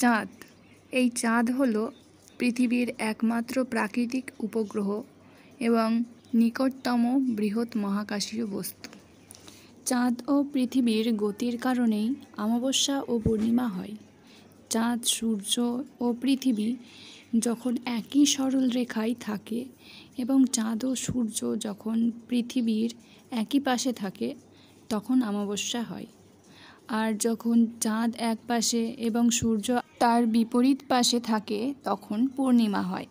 চাঁদ। এই চাঁদ হলো পৃথিবীর একমাত্র প্রাকৃতিক উপগ্রহ এবং নিকটতম বৃহৎ মহাকাশীয় বস্তু। চাঁদ ও পৃথিবীর গতির কারণেই অমাবস্যা ও পূর্ণিমা হয়। চাঁদ, সূর্য ও পৃথিবী যখন একই সরল রেখায় থাকে এবং চাঁদ ও সূর্য যখন পৃথিবীর একই পাশে থাকে তখন অমাবস্যা হয়। আর যখন চাঁদ এক পাশে এবং সূর্য তার বিপরীত পাশে থাকে তখন পূর্ণিমা হয়।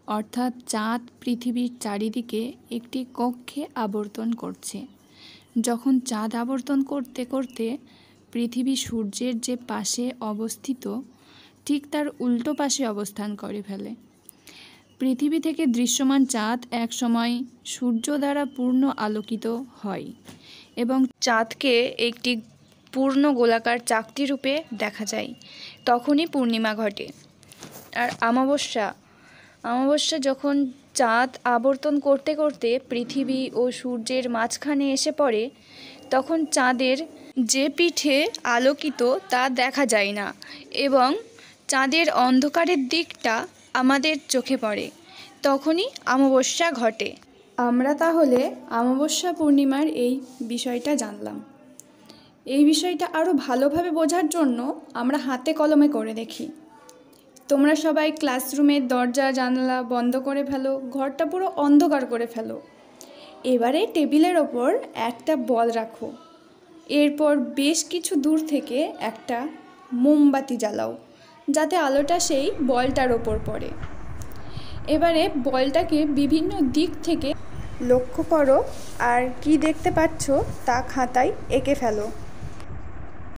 অর্থাৎ চাঁদ পৃথিবীর চারিদিকে একটি কক্ষে আবর্তন করছে। যখন চাঁদ আবর্তন করতে করতে পৃথিবী সূর্যের যে পাশে অবস্থিত ঠিক তার উল্টো পাশে অবস্থান করে ফেলে। পৃথিবী থেকে দৃশ্যমান চাঁদ এক সময় সূর্য দ্বারা পূর্ণ আলোকিত হয় এবং চাঁদকে একটি পূর্ণ গোলাকার চাকতি রূপে দেখা যায়। তখনই পূর্ণিমা ঘটে। আর অমাবস্যা যখন চাঁদ আবর্তন করতে করতে পৃথিবী ও সূর্যের মাঝখানে এসে পড়ে তখন চাঁদের যে পিঠে আলোকিত তা দেখা যায় না এবং চাঁদের অন্ধকারের দিকটা আমাদের চোখে পড়ে। তখনই অমাবস্যা ঘটে। আমরা তাহলে অমাবস্যা পূর্ণিমার এই বিষয়টা জানলাম। এই বিষয়টা আরও ভালোভাবে বোঝার জন্য আমরা হাতে কলমে করে দেখি। তোমরা সবাই ক্লাসরুমের দরজা জানালা বন্ধ করে ফেলো, ঘরটা পুরো অন্ধকার করে ফেলো। এবারে টেবিলের ওপর একটা বল রাখো। এরপর বেশ কিছু দূর থেকে একটা মোমবাতি জ্বালাও যাতে আলোটা সেই বলটার ওপর পড়ে। এবারে বলটাকে বিভিন্ন দিক থেকে লক্ষ্য করো আর কি দেখতে পাচ্ছ তা খাতায় এঁকে ফেলো।